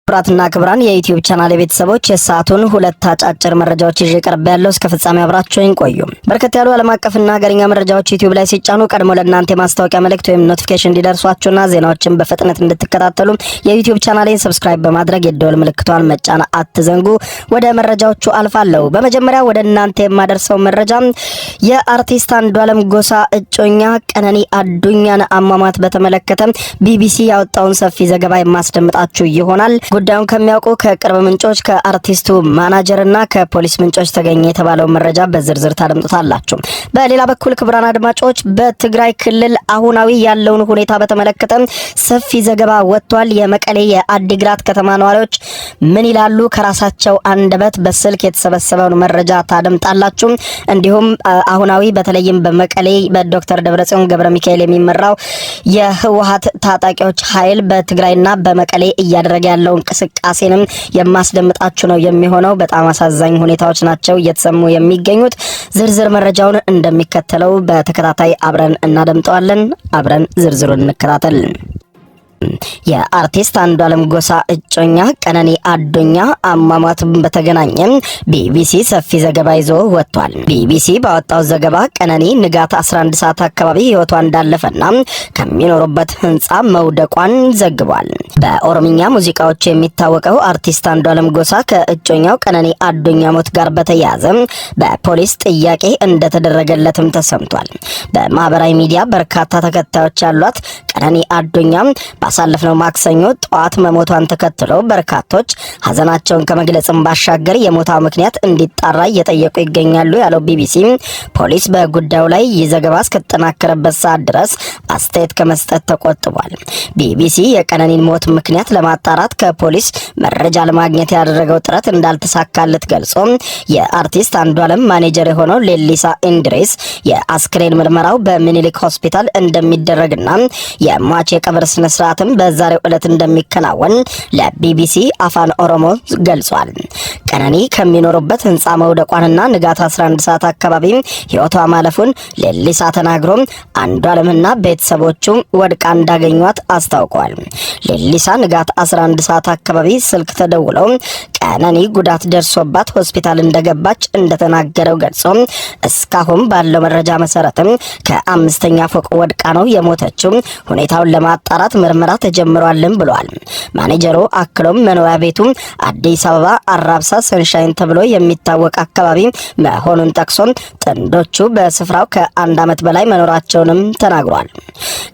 ክቡራትና ክቡራን የዩቲዩብ ቻናል ቤተሰቦች የሰዓቱን ሁለት አጫጭር መረጃዎች ይዤ ቀርብ ያለው እስከ ፍጻሜ አብራችሁኝ ቆዩ። በርከት ያሉ ዓለም አቀፍና ሀገርኛ መረጃዎች ዩቲዩብ ላይ ሲጫኑ ቀድሞ ለእናንተ የማስታወቂያ መልእክት ወይም ኖቲፊኬሽን እንዲደርሷችሁና ዜናዎችን በፍጥነት እንድትከታተሉ የዩቲዩብ ቻናሌን ሰብስክራይብ በማድረግ የደወል ምልክቷን መጫን አትዘንጉ። ወደ መረጃዎቹ አልፋለሁ። በመጀመሪያ ወደ እናንተ የማደርሰው መረጃ የአርቲስት አንዱዓለም ጎሳ እጮኛ ቀነኒ አዱኛን አሟሟት በተመለከተ ቢቢሲ ያወጣውን ሰፊ ዘገባ የማስደምጣችሁ ይሆናል። ጉዳዩን ከሚያውቁ ከቅርብ ምንጮች ከአርቲስቱ ማናጀርና ከፖሊስ ምንጮች ተገኘ የተባለው መረጃ በዝርዝር ታደምጡታላችሁ። በሌላ በኩል ክቡራን አድማጮች በትግራይ ክልል አሁናዊ ያለውን ሁኔታ በተመለከተ ሰፊ ዘገባ ወጥቷል። የመቀሌ የአዲግራት ከተማ ነዋሪዎች ምን ይላሉ? ከራሳቸው አንደበት በስልክ የተሰበሰበውን መረጃ ታደምጣላችሁ። እንዲሁም አሁናዊ በተለይም በመቀሌ በዶክተር ደብረጽዮን ገብረ ሚካኤል የሚመራው የህወሓት ታጣቂዎች ኃይል በትግራይና በመቀሌ እያደረገ ያለው እንቅስቃሴንም የማስደምጣችሁ ነው የሚሆነው። በጣም አሳዛኝ ሁኔታዎች ናቸው እየተሰሙ የሚገኙት። ዝርዝር መረጃውን እንደሚከተለው በተከታታይ አብረን እናደምጠዋለን። አብረን ዝርዝሩን እንከታተል። የአርቲስት አንዱዓለም ጎሳ እጮኛ ቀነኒ አዱኛ አሟሟት በተገናኘ ቢቢሲ ሰፊ ዘገባ ይዞ ወጥቷል። ቢቢሲ ባወጣው ዘገባ ቀነኒ ንጋት 11 ሰዓት አካባቢ ህይወቷ እንዳለፈና ከሚኖሩበት ህንጻ መውደቋን ዘግቧል። በኦሮምኛ ሙዚቃዎች የሚታወቀው አርቲስት አንዱዓለም ጎሳ ከእጮኛው ቀነኒ አዱኛ ሞት ጋር በተያያዘ በፖሊስ ጥያቄ እንደተደረገለትም ተሰምቷል። በማህበራዊ ሚዲያ በርካታ ተከታዮች ያሏት ቀነኒ አዱኛ ባሳለፍነው ማክሰኞ ጠዋት መሞቷን ተከትሎ በርካቶች ሀዘናቸውን ከመግለጽም ባሻገር የሞታው ምክንያት እንዲጣራ እየጠየቁ ይገኛሉ ያለው ቢቢሲ ፖሊስ በጉዳዩ ላይ ዘገባ እስከተጠናከረበት ሰዓት ድረስ አስተያየት ከመስጠት ተቆጥቧል። ቢቢሲ የቀነኒን ሞት ምክንያት ለማጣራት ከፖሊስ መረጃ ለማግኘት ያደረገው ጥረት እንዳልተሳካለት ገልጾ የአርቲስት አንዱዓለም ማኔጀር የሆነው ሌሊሳ ኢንድሪስ የአስክሬን ምርመራው በሚኒሊክ ሆስፒታል እንደሚደረግና የሟች የቀብር ስነ ስርዓት በዛሬው ዕለት እንደሚከናወን ለቢቢሲ አፋን ኦሮሞ ገልጿል። ቀነኒ ከሚኖሩበት ህንጻ መውደቋንና ንጋት 11 ሰዓት አካባቢ ህይወቷ ማለፉን ሌሊሳ ተናግሮ አንዱዓለምና ቤተሰቦቹ ወድቃ እንዳገኟት አስታውቋል። ሌሊሳ ንጋት 11 ሰዓት አካባቢ ስልክ ተደውለው ቀነኒ ጉዳት ደርሶባት ሆስፒታል እንደገባች እንደተናገረው ገልጾ እስካሁን ባለው መረጃ መሰረትም ከአምስተኛ ፎቅ ወድቃ ነው የሞተችው። ሁኔታውን ለማጣራት ምርመራ ተጀምሯልም ብሏል። ማኔጀሩ አክሎም መኖሪያ ቤቱ አዲስ አበባ አራብሳ ሰንሻይን ተብሎ የሚታወቅ አካባቢ መሆኑን ጠቅሶ ጥንዶቹ በስፍራው ከአንድ ዓመት በላይ መኖራቸውንም ተናግሯል።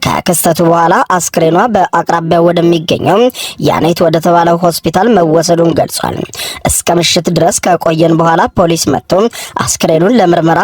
ከክስተቱ በኋላ አስክሬኗ በአቅራቢያው ወደሚገኘው ያኔት ወደ ተባለው ሆስፒታል መወሰዱን ገልጿል። እስከ ምሽት ድረስ ከቆየን በኋላ ፖሊስ መጥቶ አስክሬኑን ለምርመራ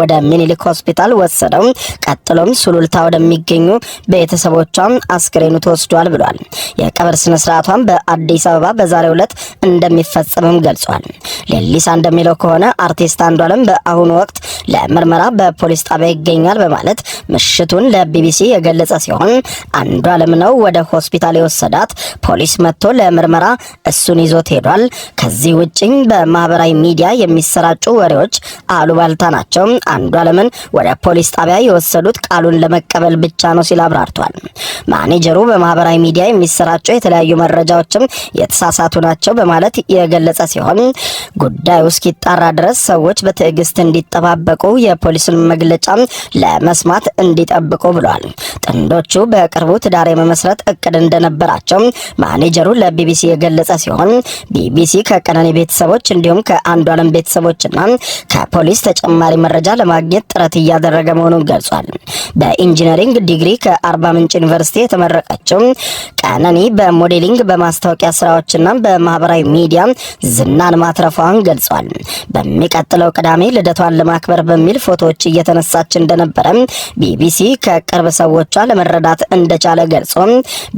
ወደ ሚኒሊክ ሆስፒታል ወሰደው። ቀጥሎም ሱሉልታ ወደሚገኙ ቤተሰቦቿ አስክሬኑ ተወስዷል ብሏል። የቀብር ስነ ስርዓቷን በአዲስ አበባ በዛሬው ዕለት እንደሚፈጸምም ገልጿል። ሌሊሳ እንደሚለው ከሆነ አርቲስት አንዱዓለም በአሁኑ ወቅት ለምርመራ በፖሊስ ጣቢያ ይገኛል በማለት ምሽቱን ለቢቢሲ የገለጸ ሲሆን አንዱዓለም ነው ወደ ሆስፒታል የወሰዳት። ፖሊስ መጥቶ ለምርመራ እሱን ይዞት ሄዷል። ከዚህ ውጪ በማህበራዊ ሚዲያ የሚሰራጩ ወሬዎች አሉባልታ ናቸው። አንዱዓለምን ወደ ፖሊስ ጣቢያ የወሰዱት ቃሉን ለመቀበል ብቻ ነው ሲል አብራርቷል። ማኔጀሩ በማህበራዊ ሚዲያ የሚሰራጩ የተለያዩ መረጃዎችም የተሳሳቱ ናቸው በማለት የገለጸ ሲሆን ጉዳዩ እስኪጣራ ድረስ ሰዎች በትዕግስት እንዲጠባበቁ የፖሊስን መግለጫ ለመስማት እንዲጠብቁ ብሏል። ጥንዶቹ በቅርቡ ትዳር የመመስረት እቅድ እንደነበራቸው ማኔጀሩ ለቢቢሲ የገለጸ ሲሆን ቢቢሲ ከቀነኒ ቤተሰቦች እንዲሁም ከአንዱዓለም ቤተሰቦችና ከፖሊስ ተጨማሪ መረጃ ለማግኘት ጥረት እያደረገ መሆኑን ገልጿል። በኢንጂነሪንግ ዲግሪ ከአርባ ምንጭ ዩኒቨርሲቲ የተመረቀችው ቀነኒ በሞዴሊንግ በማስታወቂያ ስራዎችና በማህበራዊ ሚዲያ ዝናን ማትረፏን ገልጿል። በሚቀጥለው ቅዳሜ ልደቷን ለማክበር በሚል ፎቶዎች እየተነሳች እንደነበረ ቢቢሲ ከቅርብ ሰዎቿ ለመረዳት እንደቻለ ገልጾ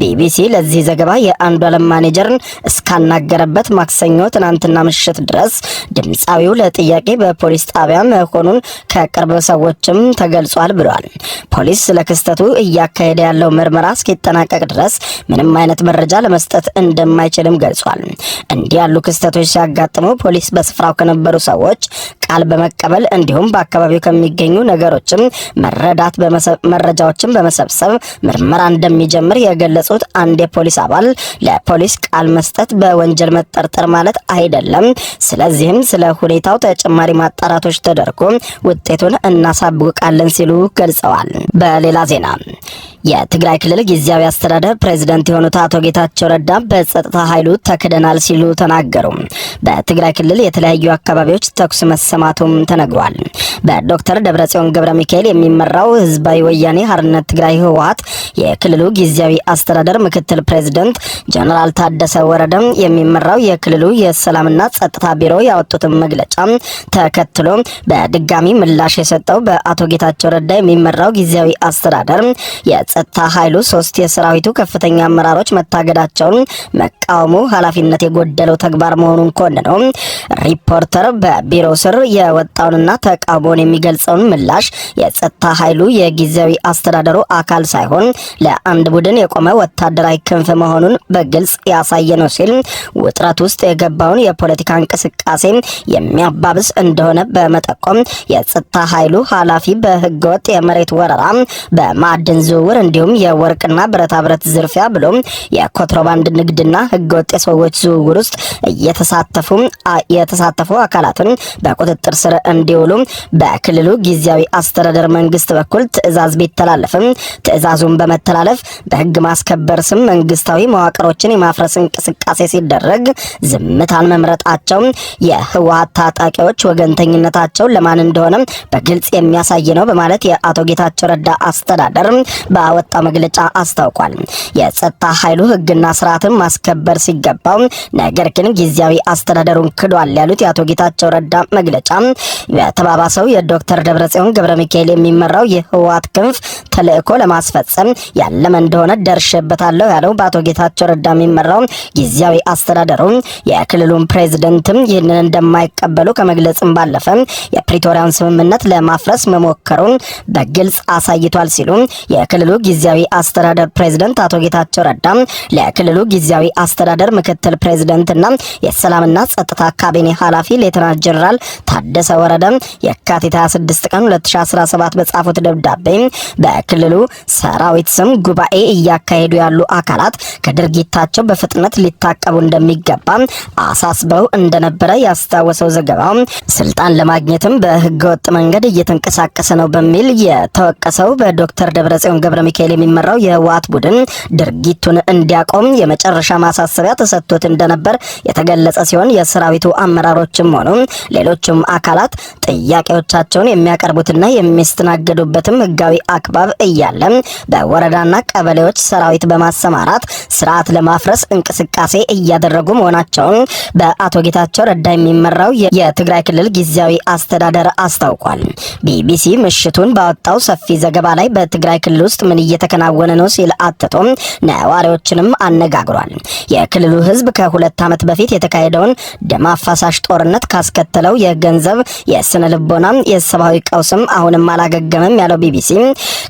ቢቢሲ ለዚህ ዘገባ የአንዱዓለም ማኔጀርን እስካናገረበት ማክሰኞ ትናንትና ምሽት ድረስ ድምጻዊው ለጥያቄ በፖሊስ ጣቢያ መሆኑን ከቅርብ ሰዎችም ተገልጿል ብሏል። ፖሊስ ስለክስተቱ እያካሄደ ያለው ምርመራ እስኪጠናቀቅ ድረስ ምንም አይነት መረጃ ለመስጠት እንደማይችልም ገልጿል። እንዲህ ያሉ ክስተቶች ሲያጋጥሙ ፖሊስ በስፍራው ከነበሩ ሰዎች ቃል በመቀበል እንዲሁም በአካባቢው ከሚገኙ ነገሮችም መረጃዎችን በመሰብሰብ ምርመራ እንደሚጀምር የገለጹት አንድ የፖሊስ አባል ለፖሊስ ቃል መስጠት በወንጀል መጠርጠር ማለት አይደለም፣ ስለዚህም ስለ ሁኔታው ተጨማሪ ማጣራቶች ተደርጎ ውጤቱን እናሳውቃለን ሲሉ ገልጸዋል። በሌላ ዜና የትግራይ ክልል ጊዜያዊ አስተዳደር ፕሬዝዳንት የሆኑት አቶ ጌታቸው ረዳ በጸጥታ ኃይሉ ተክደናል ሲሉ ተናገሩ። በትግራይ ክልል የተለያዩ አካባቢዎች ተኩስ መሰማቱም ተነግሯል። በዶክተር ደብረጽዮን ገብረ ሚካኤል የሚመራው ህዝባዊ ወያኔ ሓርነት ትግራይ ህወሓት የክልሉ ጊዜያዊ አስተዳደር ምክትል ፕሬዝዳንት ጀነራል ታደሰ ወረደ የሚመራው የክልሉ የሰላምና ጸጥታ ቢሮ ያወጡትን መግለጫ ተከትሎ በድጋሚ ምላሽ የሰጠው በአቶ ጌታቸው ረዳ የሚመራው ጊዜያዊ አስተዳደር የጸጥታ ኃይሉ 3 የሰራዊቱ ከፍተኛ አመራሮች መታገዳቸውን መቃወሙ ኃላፊነት የጎደለው ተግባር መሆኑን ኮንነው ሪፖርተር በቢሮ ስር የወጣውንና ተቃውሞን የሚገልጸውን ምላሽ የጸጥታ ኃይሉ የጊዜያዊ አስተዳደሩ አካል ሳይሆን ለአንድ ቡድን የቆመ ወታደራዊ ክንፍ መሆኑን በግልጽ ያሳየ ነው ሲል ውጥረት ውስጥ የገባውን የፖለቲካ እንቅስቃሴ የሚያባብስ እንደሆነ በመጠቆም የጸጥታ ኃይሉ ኃላፊ በህገወጥ የመሬት ወረራ፣ በማዕድን ዝውውር እንዲሁም የወርቅና ብረታ ብረት ዝርፊያ ብሎም የኮንትሮባንድ ንግድና ህገወጥ የሰዎች ዝውውር ውስጥ የተሳተፉ አካላትን በቁጥጥር ስር እንዲውሉ በክልሉ ጊዜያዊ አስተዳደር መንግስት በኩል ትዕዛዝ ቢተላለፍም ትዕዛዙን በመተላለፍ በህግ ማስከበር ስም መንግስታዊ መዋቅሮችን የማፍረስ እንቅስቃሴ ሲደረግ ዝምታን መምረጣቸው የህወሓት ታጣቂዎች ወገንተኝነታቸው ለማን እንደሆነ በግልጽ የሚያሳይ ነው በማለት የአቶ ጌታቸው ረዳ አስተዳደር ባወጣው መግለጫ አስታውቋል። የጸጥታ ኃይሉ ህግና ስርዓትን ማስከበር ሲገባው ነገር ግን ጊዜያዊ አስተዳደሩን ክዷል ያሉት የአቶ ጌታቸው ረዳ መግለጫ የተባባሰው የዶክተር ደብረጽዮን ገብረ ሚካኤል የሚመራው የህወሓት ክንፍ ተልእኮ ለማስፈጸም ያለመ እንደሆነ ደርሼበታለሁ ያለው በአቶ ጌታቸው ረዳ የሚመራው ጊዜያዊ አስተዳደሩ የክልሉን ፕሬዝዳንትም ይህንን እንደማይቀበሉ ከመግለጽም ባለፈ የፕሪቶሪያን ስምምነት ለማፍረስ መሞከሩን በግልጽ አሳይቷል ሲሉ የክልሉ ጊዜያዊ አስተዳደር ፕሬዝዳንት አቶ ጌታቸው ረዳ ለክልሉ ጊዜያዊ አስተዳደር ምክትል ፕሬዝዳንትና የሰላምና ጸጥታ ካቢኔ ኃላፊ ሌተናንት ጀነራል ታደሰ ወረደ የካቲት 26 ቀን 2017 በጻፉት ደብዳቤ በክልሉ ሰራዊት ስም ጉባኤ እያካሄዱ ያሉ አካላት ከድርጊታቸው በፍጥነት ሊታቀቡ እንደሚገባ አሳስበው እንደነበረ ያስታወሰው ዘገባው ስልጣን ለማግኘትም በህገወጥ መንገድ እየተንቀሳቀሰ ነው በሚል የተወቀሰው በዶክተር ደብረጽዮን ገብረ ሚካኤል የሚመራው የህወሓት ቡድን ድርጊቱን እንዲያቆም የመጨረሻ ማሳሰቢያ ተሰጥቶት እንደነበር የተገለጸ ሲሆን የሰራዊቱ አመራሮችም ሆኑ ሌሎችም አካላት ጥያቄዎቻቸውን የሚያቀርቡትና የሚስተናገዱበትም ህጋዊ አግባብ እያለ በወረዳና ቀበሌዎች ሰራዊት በማሰማራት ስርዓት ለማፍረስ እንቅስቃሴ እያደረጉ መሆናቸውን በአቶ ጌታቸው ረዳ የሚመራው የትግራይ ክልል ጊዜያዊ አስተዳደር አስታውቋል። ቢቢሲ ምሽቱን ባወጣው ሰፊ ዘገባ ላይ በትግራይ ክልል ውስጥ ምን እየተከናወነ ነው ሲል አትቶ ነዋሪዎችንም አነጋግሯል። የክልሉ ህዝብ ከ2 ዓመት በፊት የተካሄደውን ደም አፋሳሽ ጦርነት ካስከተለው የገንዘብ የስነ ልቦና የሰብአዊ ቀውስም አሁንም አላገገመም ያለው ቢቢሲ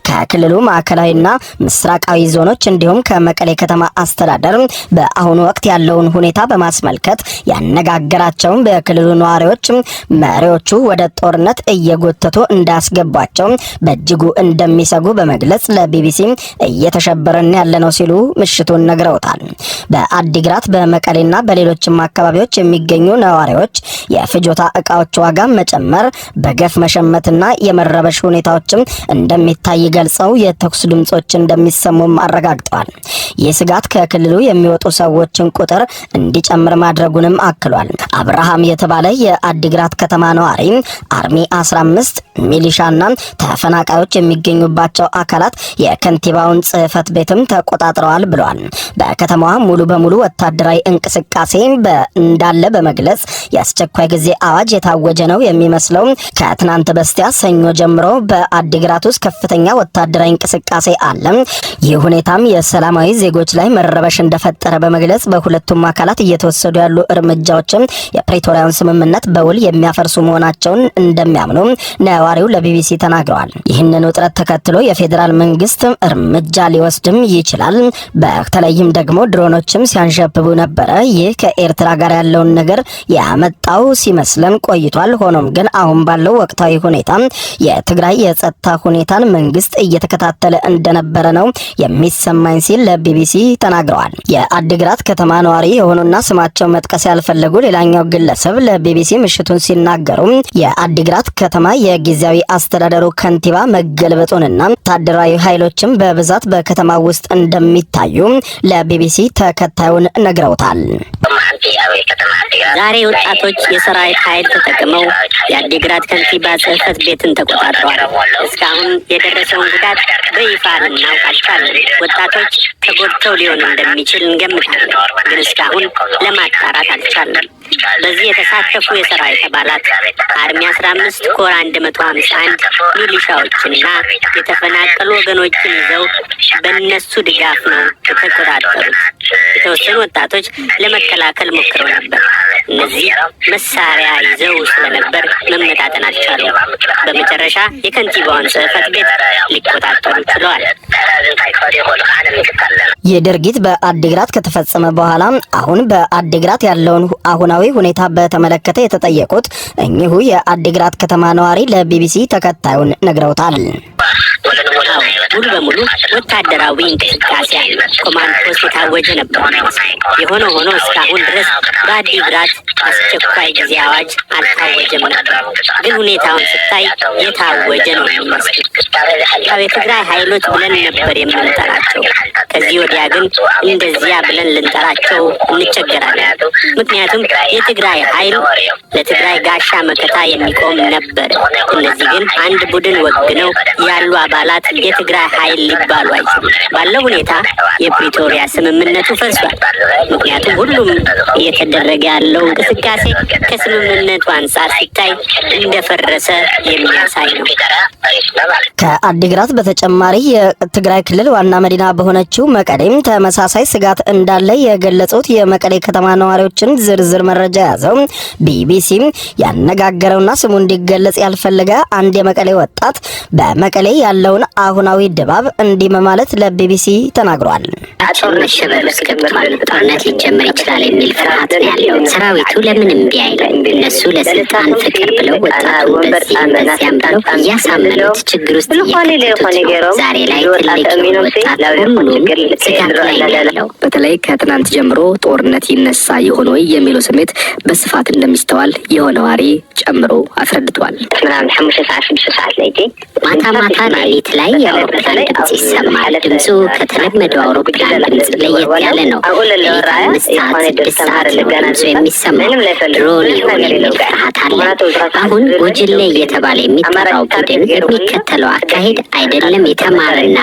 ከክልሉ ማዕከላዊና ምስራቃዊ ዞኖች እንዲሁም ከመቀሌ ከተማ አስተዳደር በአሁኑ ወቅት ያለውን ሁኔታ በማስመልከት ያነጋገራቸው በክልሉ ነዋሪዎች መሪዎቹ ወደ ጦርነት እየጎተቱ እንዳስገቧቸው በእጅጉ እንደሚሰጉ በመግለጽ ለቢቢሲ እየተሸበረን ያለ ነው ሲሉ ምሽቱን ነግረውታል። በአዲግራት በመቀሌና በሌሎችም አካባቢዎች የሚገኙ ነዋሪዎች የፍጆታ እቃዎች ዋጋ መጨመር፣ በገፍ መሸመትና የመረበሽ ሁኔታዎችም እንደሚታይ ገልጸው የተኩስ ድምጾች እንደሚሰሙም አረጋግጠዋል። ይህ ስጋት ከክልሉ የሚወጡ ሰዎችን ቁጥር እንዲጨምር ማድረጉንም አክሏል። አብርሃም የተባለ የአዲግራት ከተማ ነዋሪ አርሚ 15 ሚሊሻና ተፈናቃዮች የሚገኙባቸው አካላት የከንቲባውን ጽህፈት ቤትም ተቆጣጥረዋል ብለዋል። በከተማዋ ሙሉ በሙሉ ወታደራዊ እንቅስቃሴ እንዳለ በመግለጽ የአስቸኳይ ጊዜ አዋጅ የታወጀ ነው የሚመስለው ከትናንት በስቲያ ሰኞ ጀምሮ በአዲግራት ውስጥ ከፍተኛ ወታደራዊ እንቅስቃሴ አለ። ይህ ሁኔታም የሰላማዊ ዜጎች ላይ መረበሽ እንደፈጠረ በመግለጽ በሁለቱም አካላት እየተወሰዱ ያሉ እርምጃዎችም የፕሪቶሪያውን ስምምነት በውል የሚያፈርሱ መሆናቸውን እንደሚያምኑ ነዋሪው ለቢቢሲ ተናግረዋል። ይህንን ውጥረት ተከትሎ የፌዴራል መንግስት እርምጃ ሊወስድም ይችላል። በተለይም ደግሞ ድሮኖችም ሲያንሸብቡ ነበረ። ይህ ከኤርትራ ጋር ያለውን ነገር ያመጣው ሲመስለን ቆይቷል። ሆኖም ግን አሁን ባለው ወቅታዊ ሁኔታ የትግራይ የጸጥታ ሁኔታን መንግስት እየተከታተለ እንደነበረ ነው የሚሰማኝ ሲል ለቢቢሲ ተናግረዋል። የአዲግራት ከተማ ነዋሪ የሆኑና ስማቸው መጥቀስ ያልፈለጉ ሌላኛው ግለሰብ ለቢቢሲ ምሽቱን ሲናገሩ የአዲግራት ከተማ የጊዜያዊ አስተዳደሩ ከንቲባ መገልበጡንና ወታደራዊ ኃይሎችም በብዛት በከተማ ውስጥ እንደሚታዩ ለቢቢሲ ተከታዩን ነግረውታል። ዛሬ ወጣቶች የሰራዊት ኃይል ተጠቅመው የአዲግራት ከንቲባ ጽሕፈት ቤትን ተቆጣጥረዋል። እስካሁን የደረሰውን ጉዳት በይፋ ልናውቅ አልቻልንም። ወጣቶች ተጎድተው ሊሆን እንደሚችል እንገምታለን፣ ግን እስካሁን ለማጣራት አልቻልንም። በዚህ የተሳተፉ የሰራዊት አባላት አርሚ 15 ኮር 151 ሚሊሻዎችና የተፈናቀሉ ወገኖችን ይዘው በእነሱ ድጋፍ ነው የተቆጣጠሩት። የተወሰኑ ወጣቶች ለመከላከል ሞክረው ነበር። እነዚህ መሳሪያ ይዘው ስለነበር መመጣጠን አልቻሉም። በመጨረሻ የከንቲባውን ጽሕፈት ቤት ሊቆጣጠሩ ችለዋል። ይህ ድርጊት በአዲግራት ከተፈጸመ በኋላ አሁን በአዲግራት ያለውን አሁናዊ ሁኔታ በተመለከተ የተጠየቁት እኚሁ የአዲግራት ከተማ ነዋሪ ለቢቢሲ ተከታዩን ነግረውታል። ሙሉ በሙሉ ወታደራዊ እንቅስቃሴ አለ። ኮማንድ ፖስት የታወጀ ነበር። የሆነ ሆኖ እስካሁን ድረስ በአዲግራት አስቸኳይ ጊዜ አዋጅ አልታወጀም ነበር። ግን ሁኔታውን ስታይ የታወጀ ነው የሚመስል። የትግራይ ኃይሎች ብለን ነበር የምንጠራቸው። ከዚህ ወዲያ ግን እንደዚያ ብለን ልንጠራቸው እንቸገራለን። ምክንያቱም የትግራይ ኃይል ለትግራይ ጋሻ መከታ የሚቆም ነበር። እነዚህ ግን አንድ ቡድን ወግነው ያሉ አባላት የትግራይ ኃይል ሊባሉ አይችሉም። ባለው ሁኔታ የፕሪቶሪያ ስምምነቱ ፈርሷል። ምክንያቱም ሁሉም እየተደረገ ያለው እንቅስቃሴ ከስምምነቱ አንጻር ሲታይ እንደፈረሰ የሚያሳይ ነው። ከአዲግራት በተጨማሪ የትግራይ ክልል ዋና መዲና በሆነችው መቀሌም ተመሳሳይ ስጋት እንዳለ የገለጹት የመቀሌ ከተማ ነዋሪዎችን ዝርዝር መረጃ ያዘው ቢቢሲ ያነጋገረውና ስሙ እንዲገለጽ ያልፈለገ አንድ የመቀሌ ወጣት በመቀሌ ያለውን አሁናዊ ድባብ እንዲህ በማለት ለቢቢሲ ተናግሯል። መሸበር ውስጥ ገብቷል። ጦርነት ሊጀመር ይችላል የሚል ፍርሃት ነው ያለው። ሰራዊቱ ለምን እምቢ አይልም? እነሱ ለስልጣን ፍቅር ብለው ወጣቱን በዚያም ብለው እያሳመኑት ችግር ውስጥ እየከተቱት ዛሬ ላይ ትልቅ ወጣት ሁሉ ስጋት ላይ ያለው። በተለይ ከትናንት ጀምሮ ጦርነት ይነሳ የሆነ ወይ የሚለው ስሜት በስፋት እንደሚስተዋል የሆነዋሪ ጨምሮ አስረድቷል። ማታ ማታ ሌሊት ላይ የአውሮፕላን ድምጽ ይሰማል። ድምፁ ከተለመደው አውሮፕላን ድምጽ ለየት ያለ ነው። ሌሊት 5 ሰዓት 6 ሰዓት ነው ድምፁ የሚሰማው። ድሮን ይሆን የሚል ፍርሃት አለ። አሁን ጎጅሌ እየተባለ የሚጠራው ቡድን የሚከተለው አካሄድ አይደለም የተማረና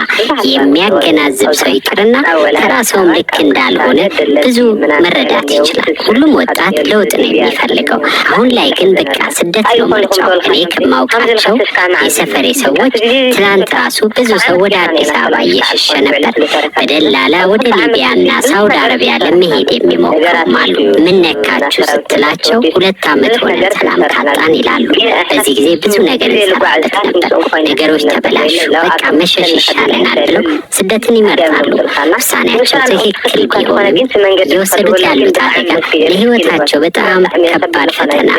የሚያገናዝብ ሰው ይቅርና ተራ ሰውም ልክ እንዳልሆነ ብዙ መረዳት ይችላል። ሁሉም ወጣት ለውጥ ነው የሚፈልገው። አሁን ላይ ግን በቃ ስደት ነው ምርጫው። እኔ ከማውቃቸው የሰፈሬ ሰዎች ትናንት ራሱ ብዙ ሰው ወደ አዲስ አበባ እየሸሸ ነበር። በደላላ ወደ ሊቢያና ሳውዲ አረቢያ ለመሄድ የሚሞክሩም አሉ። ምን ነካችሁ ስትላቸው 2 ዓመት ሆነ ሰላም ካጣን ይላሉ። በዚህ ጊዜ ብዙ ነገር እንሰራበት ነበር። ነገሮች ተበላሹ። በቃ መሸሽ ይሻለናል ብለው ስደትን ይመርጣሉ። ውሳኔያቸው ትክክል ቢሆንም የወሰዱት ያሉት አደጋ ለሕይወታቸው በጣም ከባድ ፈተና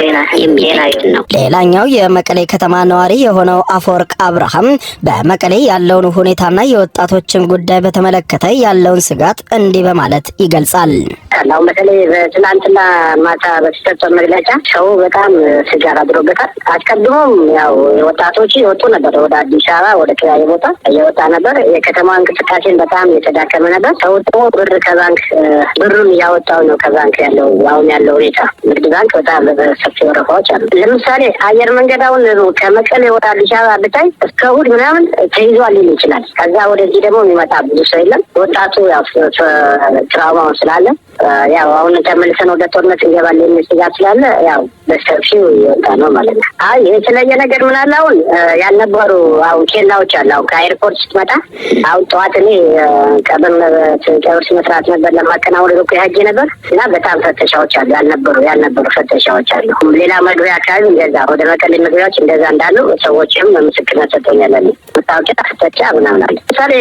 የሚደቅን ነው። ሌላኛው የመቀሌ ከተማ ነዋሪ የሆነው አፈወርቅ አብርሃም በመቀሌ ያለውን ሁኔታና የወጣቶችን ጉዳይ በተመለከተ ያለውን ስጋት እንዲህ በማለት ይገልጻል። አሁን በተለይ በትናንትና ማታ በተሰጠው መግለጫ ሰው በጣም ስጋት አድሮበታል። አስቀድሞም ያው ወጣቶች ይወጡ ነበር፣ ወደ አዲስ አበባ ወደ ተለያየ ቦታ እየወጣ ነበር። የከተማ እንቅስቃሴን በጣም የተዳከመ ነበር። ሰው ደግሞ ብር ከባንክ ብሩን እያወጣው ነው። ከባንክ ያለው አሁን ያለው ሁኔታ ንግድ ባንክ በጣም ሰፊ ወረፋዎች አሉ። ለምሳሌ አየር መንገድ አሁን ከመቀሌ ወደ አዲስ አበባ ብታይ እስከ እሑድ ምናምን ተይዟል ሊል ይችላል። ከዛ ወደዚህ ደግሞ የሚመጣ ብዙ ሰው የለም። ወጣቱ ያው ትራውማውን ስላለ ያው አሁን ተመልሰን ወደ ጦርነት እንገባለን የሚል ስጋት ስላለ ያው በሰፊው ይወጣ ነው ማለት ነው። አይ የተለየ ነገር ምን አለ? አሁን ያልነበሩ አሁን ኬላዎች አሉ። አሁን ከኤርፖርት ስትመጣ አሁን ጠዋት እኔ ቀብር መስራት ነበር ለማከናወን ሩቅ ሄጄ ነበር እና በጣም ፍተሻዎች አሉ። ያልነበሩ ፍተሻዎች አሉ። ሌላ መግቢያ አካባቢ እንደዛ ወደ መቀሌ መግቢያዎች እንደዛ እንዳሉ ሰዎችም ምስክርነት ሰጥተውኛል። መታወቂያ ፍተሻ ምናምን አለ። ምሳሌ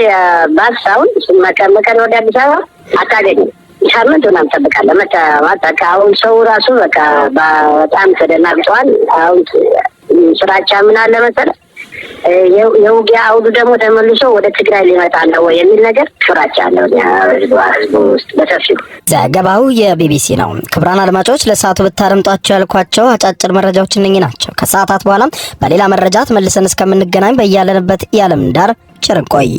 ባስ አሁን መቀሌ ወደ አዲስ አበባ አታገኝም። ሳምንት ምናምን ጠብቃለህ። በቃ አሁን ሰው ራሱ በቃ በጣም ተደናግጧል። አሁን ስራቻ ምን አለ መሰለህ የውጊያ አውዱ ደግሞ ተመልሶ ወደ ትግራይ ሊመጣ ነው የሚል ነገር ፍራቻ አለው ህዝቡ ውስጥ በሰፊው። ዘገባው የቢቢሲ ነው። ክቡራን አድማጮች ለሰዓቱ ብታደምጧቸው ያልኳቸው አጫጭር መረጃዎች እነኚህ ናቸው። ከሰዓታት በኋላ በሌላ መረጃ መልሰን እስከምንገናኝ በያለንበት የዓለም ዳር ቸር እንቆይ።